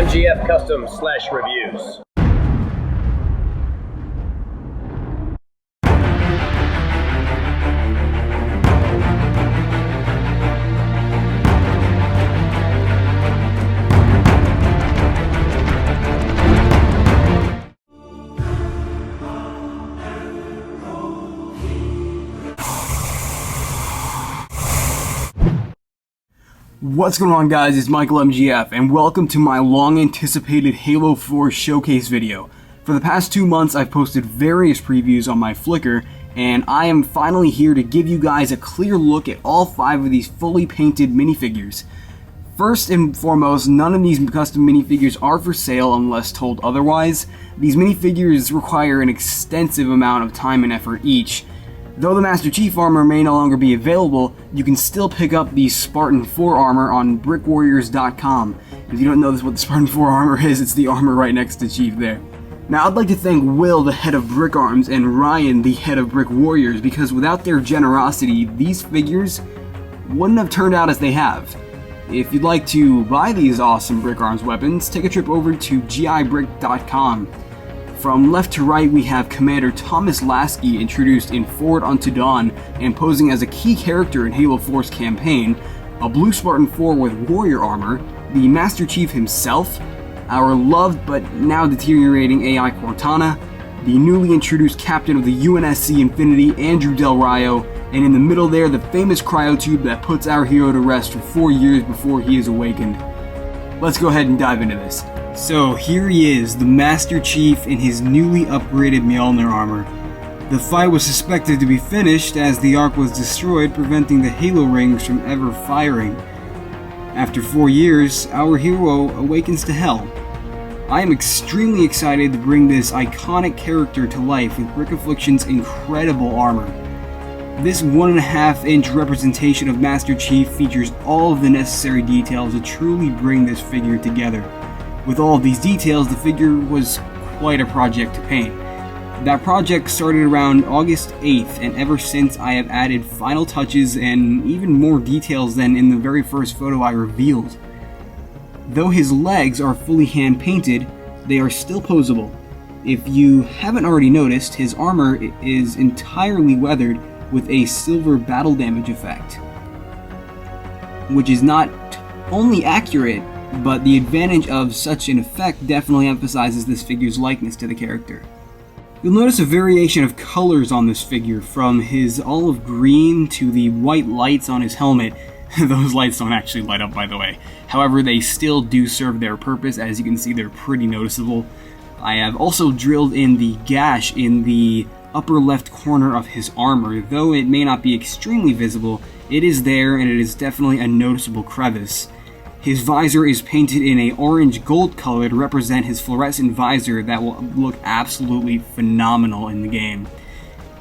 MGF Custom/Reviews. What's going on, guys? It's Michael MGF, and welcome to my long-anticipated Halo 4 showcase video. For the past 2 months, I've posted various previews on my Flickr, and I am finally here to give you guys a clear look at all 5 of these fully painted minifigures. First and foremost, none of these custom minifigures are for sale unless told otherwise. These minifigures require an extensive amount of time and effort each. Though the Master Chief armor may no longer be available, you can still pick up the Spartan 4 armor on brickwarriors.com. If you don't know what the Spartan 4 armor is, it's the armor right next to Chief there. Now, I'd like to thank Will, the head of Brick Arms, and Ryan, the head of Brick Warriors, because without their generosity, these figures wouldn't have turned out as they have. If you'd like to buy these awesome Brick Arms weapons, take a trip over to gibrick.com. From left to right, we have Commander Thomas Lasky, introduced in Forward Unto Dawn and posing as a key character in Halo 4's campaign, a blue Spartan 4 with warrior armor, the Master Chief himself, our loved but now deteriorating AI Cortana, the newly introduced captain of the UNSC Infinity, Andrew Del Rio, and in the middle there, the famous cryotube that puts our hero to rest for 4 years before he is awakened. Let's go ahead and dive into this. So here he is, the Master Chief in his newly upgraded Mjolnir armor. The fight was suspected to be finished as the Ark was destroyed, preventing the Halo rings from ever firing. After 4 years, our hero awakens to hell. I am extremely excited to bring this iconic character to life with Brick Affliction's incredible armor. This 1.5-inch representation of Master Chief features all of the necessary details to truly bring this figure together. With all of these details, the figure was quite a project to paint. That project started around August 8th, and ever since I have added final touches and even more details than in the very first photo I revealed. Though his legs are fully hand-painted, they are still posable. If you haven't already noticed, his armor is entirely weathered with a silver battle damage effect, which is not only accurate, but the advantage of such an effect definitely emphasizes this figure's likeness to the character. You'll notice a variation of colors on this figure, from his olive green to the white lights on his helmet. Those lights don't actually light up, by the way. However, they still do serve their purpose. As you can see, they're pretty noticeable. I have also drilled in the gash in the upper left corner of his armor. Though it may not be extremely visible, it is there, and it is definitely a noticeable crevice. His visor is painted in a orange gold color to represent his fluorescent visor that will look absolutely phenomenal in the game.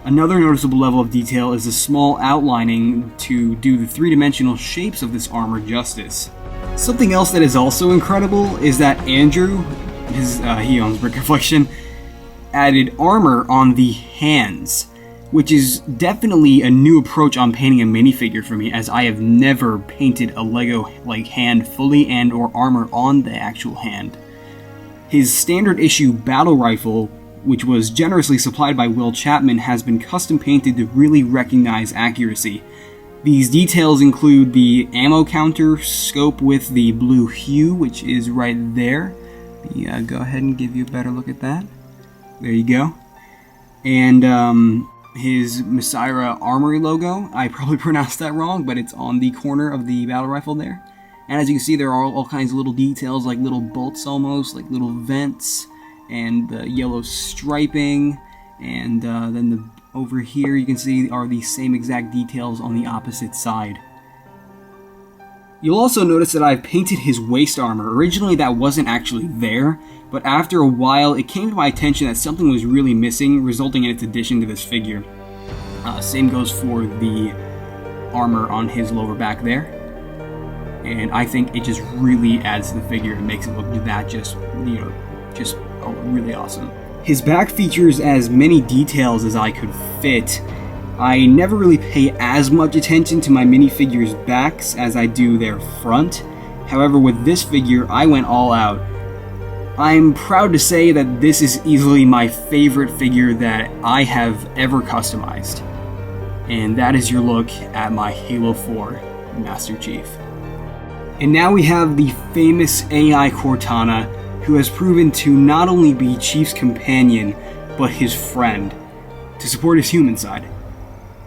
Another noticeable level of detail is a small outlining to do the three-dimensional shapes of this armor justice. Something else that is also incredible is that Andrew, he owns Brick Affliction, added armor on the hands, which is definitely a new approach on painting a minifigure for me, as I have never painted a Lego-like hand fully and or armor on the actual hand. His standard issue battle rifle, which was generously supplied by Will Chapman, has been custom painted to really recognize accuracy. These details include the ammo counter scope with the blue hue, which is right there. Go ahead and give you a better look at that. There you go. And his Messiah Armory logo. I probably pronounced that wrong, but it's on the corner of the battle rifle there. And as you can see, there are all kinds of little details, like little bolts almost, like little vents, and the yellow striping, and then over here you can see are the same exact details on the opposite side. You'll also notice that I've painted his waist armor. Originally that wasn't actually there, but after a while it came to my attention that something was really missing, resulting in its addition to this figure. Same goes for the armor on his lower back there, and I think it just really adds to the figure and makes it look that just really awesome. His back features as many details as I could fit. I never really pay as much attention to my minifigures' backs as I do their front. However, with this figure, I went all out. I'm proud to say that this is easily my favorite figure that I have ever customized. And that is your look at my Halo 4 Master Chief. And now we have the famous AI Cortana, who has proven to not only be Chief's companion, but his friend, to support his human side.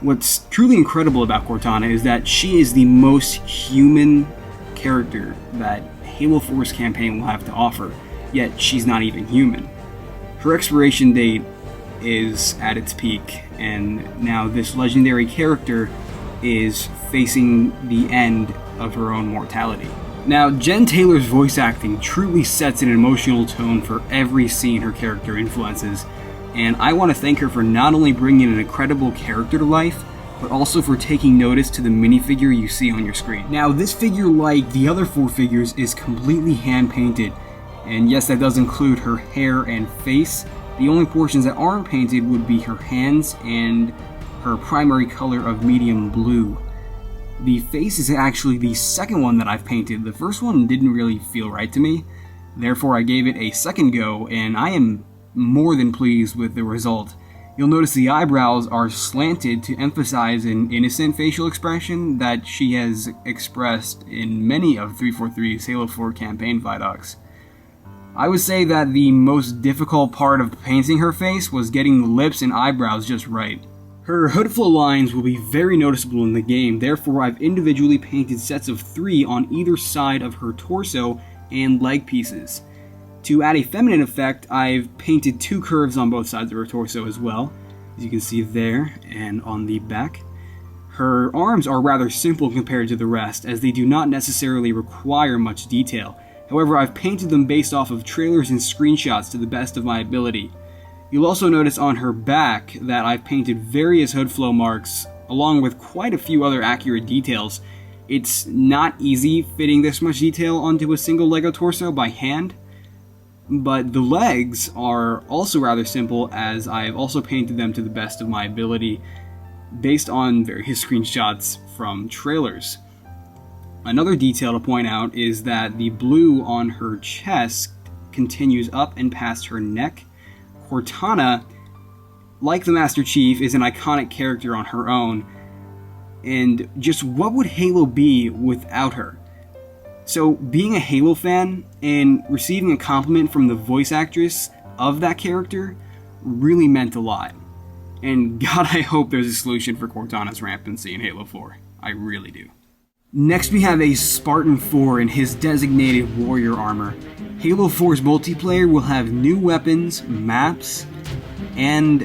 What's truly incredible about Cortana is that she is the most human character that Halo 4's campaign will have to offer, yet she's not even human. Her expiration date is at its peak, and now this legendary character is facing the end of her own mortality. Now, Jen Taylor's voice acting truly sets an emotional tone for every scene her character influences, and I want to thank her for not only bringing an incredible character to life, but also for taking notice to the minifigure you see on your screen. Now, this figure, like the other 4 figures, is completely hand-painted, and yes, that does include her hair and face. The only portions that aren't painted would be her hands and her primary color of medium blue. The face is actually the second one that I've painted. The first one didn't really feel right to me, therefore I gave it a second go, and I am more than pleased with the result. You'll notice the eyebrows are slanted to emphasize an innocent facial expression that she has expressed in many of 343's Halo 4 campaign Vidocs. I would say that the most difficult part of painting her face was getting the lips and eyebrows just right. Her hood flow lines will be very noticeable in the game, therefore I've individually painted sets of 3 on either side of her torso and leg pieces. To add a feminine effect, I've painted 2 curves on both sides of her torso as well, as you can see there and on the back. Her arms are rather simple compared to the rest, as they do not necessarily require much detail. However, I've painted them based off of trailers and screenshots to the best of my ability. You'll also notice on her back that I've painted various hood flow marks, along with quite a few other accurate details. It's not easy fitting this much detail onto a single LEGO torso by hand, but the legs are also rather simple, as I've also painted them to the best of my ability based on various screenshots from trailers. Another detail to point out is that the blue on her chest continues up and past her neck. Cortana, like the Master Chief, is an iconic character on her own, and just what would Halo be without her? So, being a Halo fan and receiving a compliment from the voice actress of that character really meant a lot. And God, I hope there's a solution for Cortana's rampancy in Halo 4. I really do. Next we have a Spartan 4 in his designated warrior armor. Halo 4's multiplayer will have new weapons, maps, and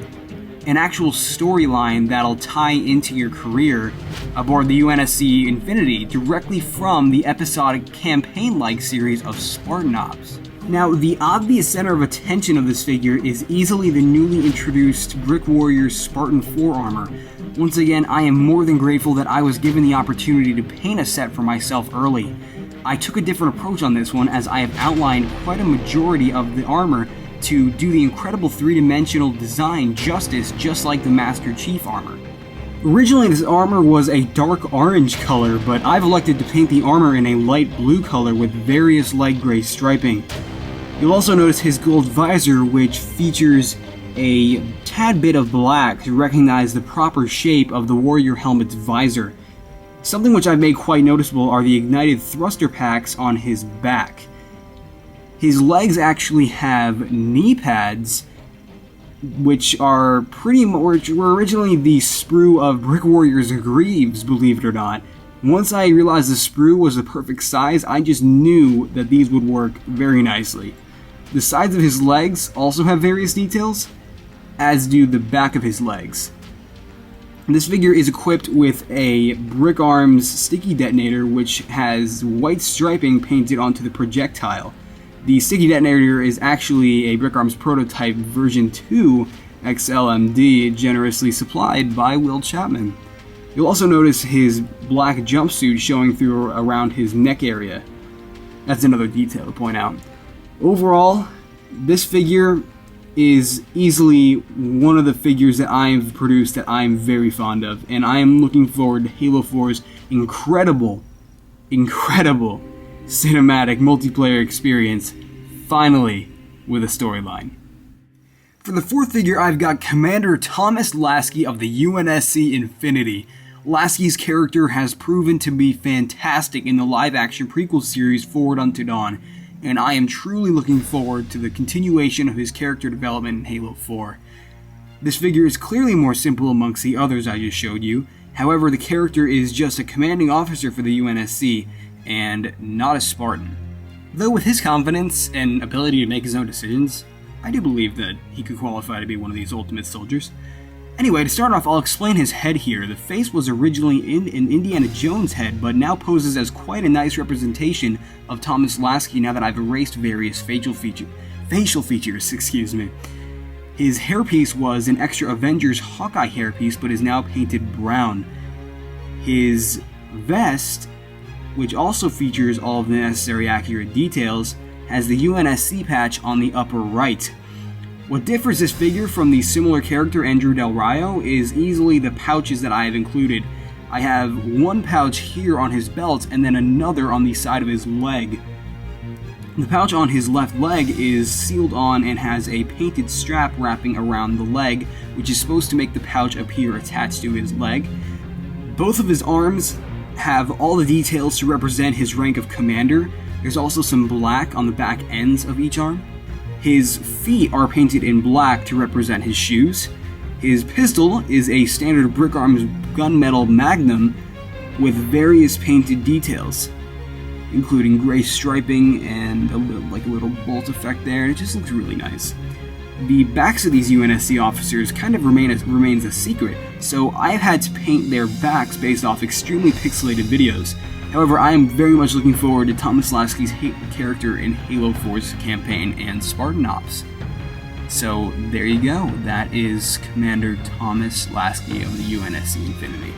an actual storyline that'll tie into your career aboard the UNSC Infinity directly from the episodic campaign-like series of Spartan Ops. Now, the obvious center of attention of this figure is easily the newly introduced Brick Warrior's Spartan 4 armor. Once again, I am more than grateful that I was given the opportunity to paint a set for myself early. I took a different approach on this one, as I have outlined quite a majority of the armor to do the incredible 3-dimensional design justice, just like the Master Chief armor. Originally, this armor was a dark orange color, but I've elected to paint the armor in a light blue color with various light gray striping. You'll also notice his gold visor, which features a tad bit of black to recognize the proper shape of the warrior helmet's visor. Something which I've made quite noticeable are the ignited thruster packs on his back. His legs actually have knee pads, which were originally the sprue of Brick Warrior's greaves, believe it or not. Once I realized the sprue was the perfect size, I just knew that these would work very nicely. The sides of his legs also have various details, as do the back of his legs. This figure is equipped with a Brick Arms sticky detonator, which has white striping painted onto the projectile. The sticky detonator is actually a Brick Arms prototype version 2 XLMD, generously supplied by Will Chapman. You'll also notice his black jumpsuit showing through around his neck area. That's another detail to point out. Overall, this figure is easily one of the figures that I've produced that I'm very fond of, and I am looking forward to Halo 4's incredible cinematic multiplayer experience finally with a storyline. For the fourth figure, I've got Commander Thomas Lasky of the UNSC Infinity. Lasky's character has proven to be fantastic in the live-action prequel series Forward Unto Dawn, and I am truly looking forward to the continuation of his character development in Halo 4. This figure is clearly more simple amongst the others I just showed you. However, the character is just a commanding officer for the UNSC, and not a Spartan. Though with his confidence and ability to make his own decisions, I do believe that he could qualify to be one of these ultimate soldiers. Anyway, to start off, I'll explain his head here. The face was originally in an Indiana Jones head, but now poses as quite a nice representation of Thomas Lasky now that I've erased various facial features, excuse me. His hairpiece was an extra Avengers Hawkeye hairpiece, but is now painted brown. His vest, which also features all of the necessary accurate details, has the UNSC patch on the upper right. What differs this figure from the similar character Andrew Del Rio is easily the pouches that I have included. I have one pouch here on his belt and then another on the side of his leg. The pouch on his left leg is sealed on and has a painted strap wrapping around the leg, which is supposed to make the pouch appear attached to his leg. Both of his arms have all the details to represent his rank of commander. There's also some black on the back ends of each arm. His feet are painted in black to represent his shoes. His pistol is a standard Brick Arms gunmetal Magnum with various painted details, including gray striping and a little bolt effect there, and it just looks really nice. The backs of these UNSC officers kind of remains a secret, so I've had to paint their backs based off extremely pixelated videos. However, I am very much looking forward to Thomas Lasky's character in Halo 4's campaign and Spartan Ops. So there you go, that is Commander Thomas Lasky of the UNSC Infinity.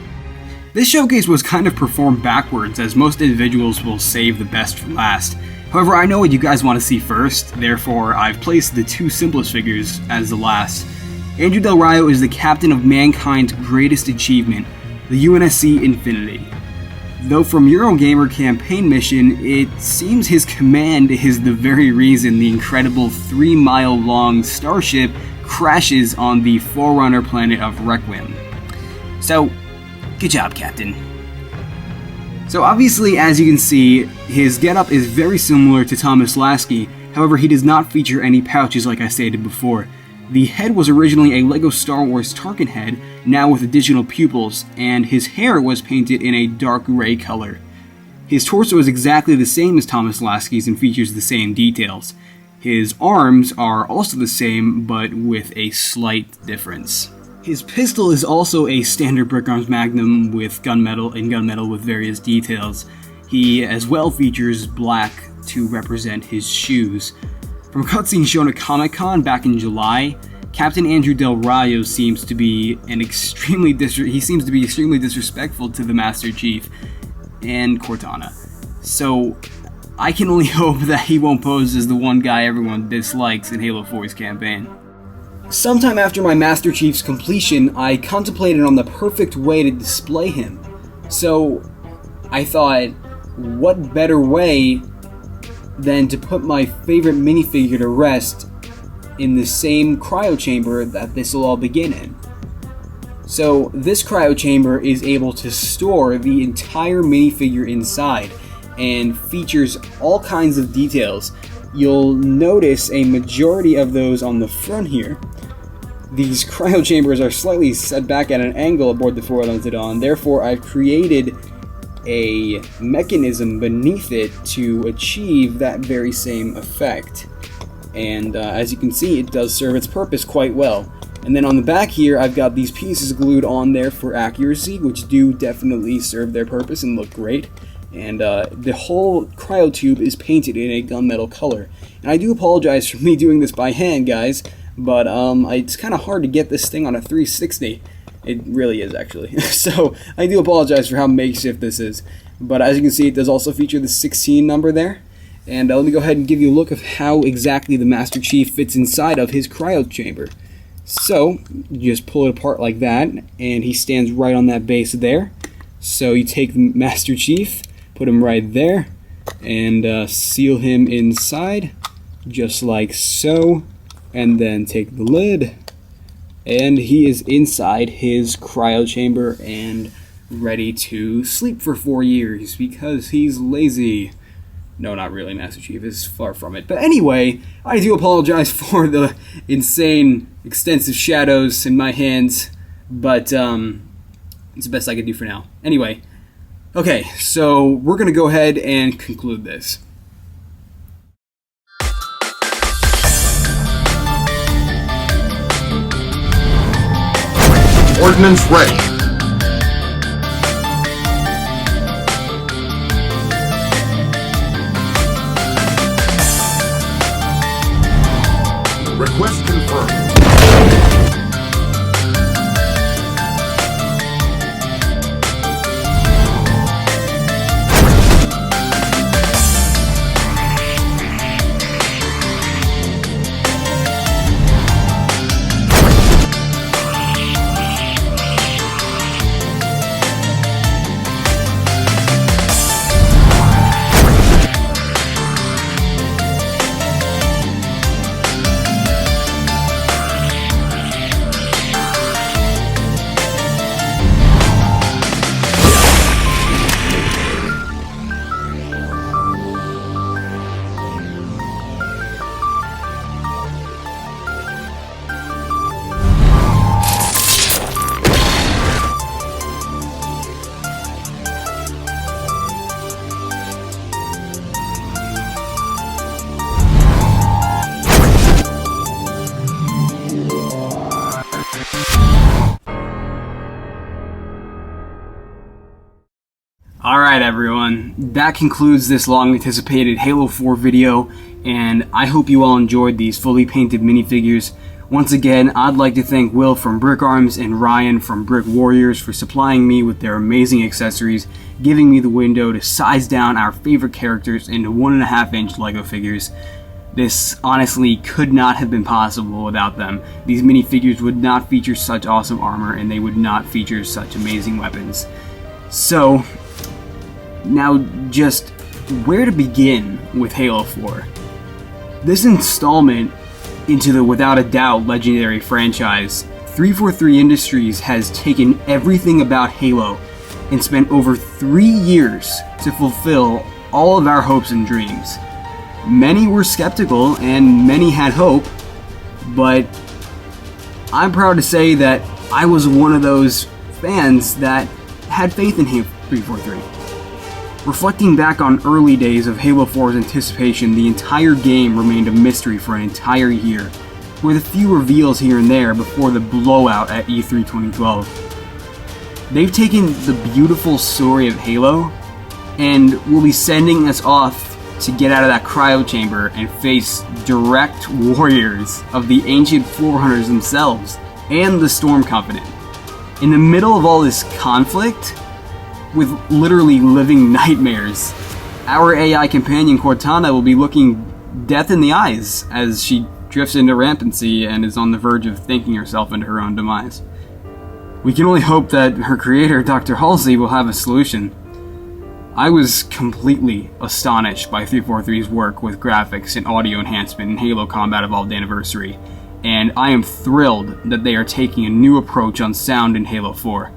This showcase was kind of performed backwards, as most individuals will save the best for last. However, I know what you guys want to see first, therefore I've placed the two simplest figures as the last. Andrew Del Rio is the captain of mankind's greatest achievement, the UNSC Infinity. Though from Eurogamer campaign mission, it seems his command is the very reason the incredible 3-mile-long starship crashes on the Forerunner planet of Requiem. So, good job, Captain. So obviously, as you can see, his getup is very similar to Thomas Lasky, however he does not feature any pouches like I stated before. The head was originally a LEGO Star Wars Tarkin head, now with additional pupils, and his hair was painted in a dark gray color. His torso is exactly the same as Thomas Lasky's and features the same details. His arms are also the same, but with a slight difference. His pistol is also a standard Brick Arms Magnum with gunmetal with various details. He as well features black to represent his shoes. From a cutscene shown at Comic-Con back in July, Captain Andrew Del Rio seems to be extremely disrespectful to the Master Chief and Cortana. So I can only hope that he won't pose as the one guy everyone dislikes in Halo 4's campaign. Sometime after my Master Chief's completion, I contemplated on the perfect way to display him. So I thought, what better way than to put my favorite minifigure to rest in the same cryo chamber that this will all begin in. So this cryo chamber is able to store the entire minifigure inside and features all kinds of details. You'll notice a majority of those on the front here. These cryo chambers are slightly set back at an angle aboard the Forward Unto Dawn, therefore I've created a mechanism beneath it to achieve that very same effect. And as you can see, it does serve its purpose quite well. And then on the back here, I've got these pieces glued on there for accuracy, which do definitely serve their purpose and look great. And the whole cryotube is painted in a gunmetal color. And I do apologize for me doing this by hand, guys, but it's kind of hard to get this thing on a 360. It really is, actually. So I do apologize for how makeshift this is. But as you can see, it does also feature the 16 number there. And let me go ahead and give you a look of how exactly the Master Chief fits inside of his cryo chamber. So, you just pull it apart like that, and he stands right on that base there. So you take the Master Chief, put him right there, and seal him inside. just like so, and then take the lid, and he is inside his cryo chamber and ready to sleep for 4 years because he's lazy. No, not really, Master Chief is far from it. But anyway, I do apologize for the insane, extensive shadows in my hands, but it's the best I can do for now. Anyway, okay, so we're going to go ahead and conclude this. Ordnance ready. Request confirmed. Alright everyone, that concludes this long anticipated Halo 4 video, and I hope you all enjoyed these fully painted minifigures. Once again, I'd like to thank Will from Brick Arms and Ryan from Brick Warriors for supplying me with their amazing accessories, giving me the window to size down our favorite characters into 1.5-inch Lego figures. This honestly could not have been possible without them. These minifigures would not feature such awesome armor, and they would not feature such amazing weapons. So, now just where to begin with Halo 4? This installment into the without a doubt legendary franchise, 343 Industries has taken everything about Halo and spent over 3 years to fulfill all of our hopes and dreams. Many were skeptical and many had hope, but I'm proud to say that I was one of those fans that had faith in Halo 343. Reflecting back on early days of Halo 4's anticipation, the entire game remained a mystery for an entire year, with a few reveals here and there before the blowout at E3 2012. They've taken the beautiful story of Halo and will be sending us off to get out of that cryo chamber and face direct warriors of the ancient Forerunners themselves and the Storm Covenant. In the middle of all this conflict, with literally living nightmares, our AI companion Cortana will be looking death in the eyes as she drifts into rampancy and is on the verge of thinking herself into her own demise. We can only hope that her creator, Dr. Halsey, will have a solution. I was completely astonished by 343's work with graphics and audio enhancement in Halo Combat Evolved Anniversary, and I am thrilled that they are taking a new approach on sound in Halo 4.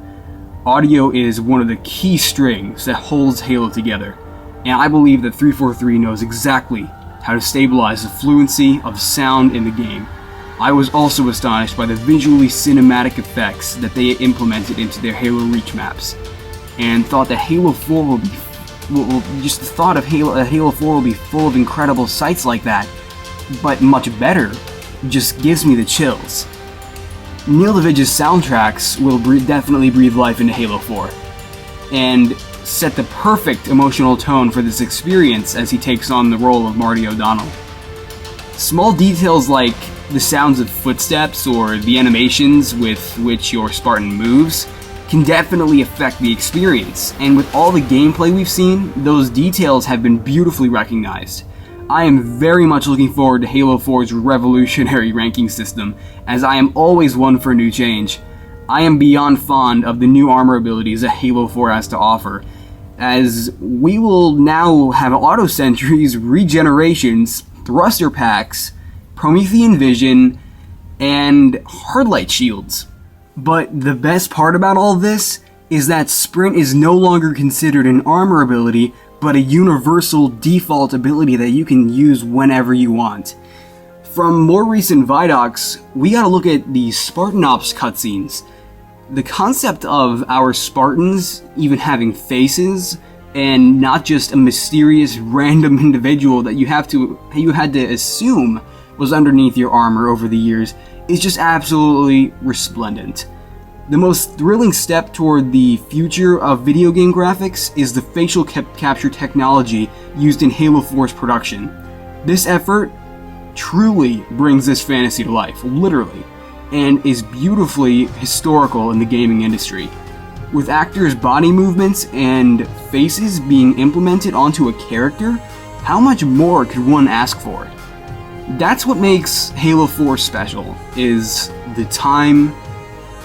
Audio is one of the key strings that holds Halo together, and I believe that 343 knows exactly how to stabilize the fluency of sound in the game. I was also astonished by the visually cinematic effects that they implemented into their Halo Reach maps, and thought that Halo 4 will be just the thought of Halo 4 will be full of incredible sights like that, but much better, just gives me the chills. Neil DeVidge's soundtracks will definitely breathe life into Halo 4, and set the perfect emotional tone for this experience as he takes on the role of Marty O'Donnell. Small details like the sounds of footsteps or the animations with which your Spartan moves can definitely affect the experience, and with all the gameplay we've seen, those details have been beautifully recognized. I am very much looking forward to Halo 4's revolutionary ranking system, as I am always one for new change. I am beyond fond of the new armor abilities that Halo 4 has to offer, as we will now have auto sentries, regenerations, thruster packs, Promethean vision, and hardlight shields. But the best part about all this is that sprint is no longer considered an armor ability, but a universal default ability that you can use whenever you want. From more recent Vidocs, we gotta look at the Spartan Ops cutscenes. The concept of our Spartans even having faces, and not just a mysterious random individual that you had to assume was underneath your armor over the years, is just absolutely resplendent. The most thrilling step toward the future of video game graphics is the facial capture technology used in Halo 4's production. This effort truly brings this fantasy to life, literally, and is beautifully historical in the gaming industry. With actors' body movements and faces being implemented onto a character, how much more could one ask for? That's what makes Halo 4 special, is the time,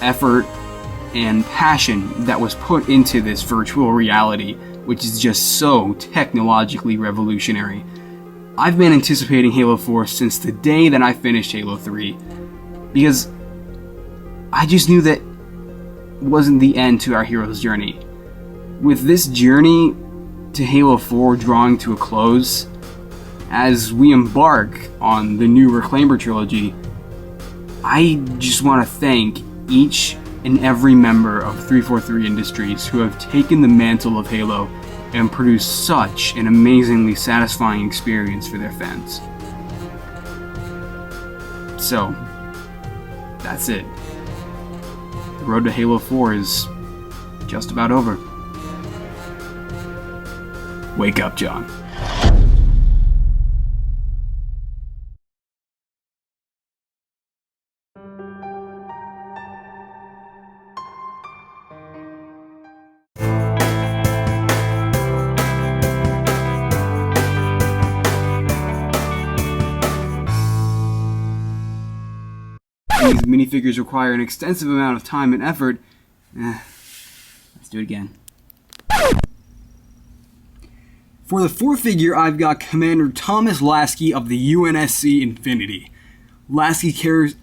effort, and passion that was put into this virtual reality, which is just so technologically revolutionary. I've been anticipating Halo 4 since the day that I finished Halo 3, because I just knew that wasn't the end to our hero's journey. With this journey to Halo 4 drawing to a close, as we embark on the new Reclaimer trilogy, I just want to thank each and every member of 343 Industries who have taken the mantle of Halo and produced such an amazingly satisfying experience for their fans. So, that's it. The road to Halo 4 is just about over. Wake up, John. These minifigures require an extensive amount of time and effort. Let's do it again. For the fourth figure, I've got Commander Thomas Lasky of the UNSC Infinity. Lasky carries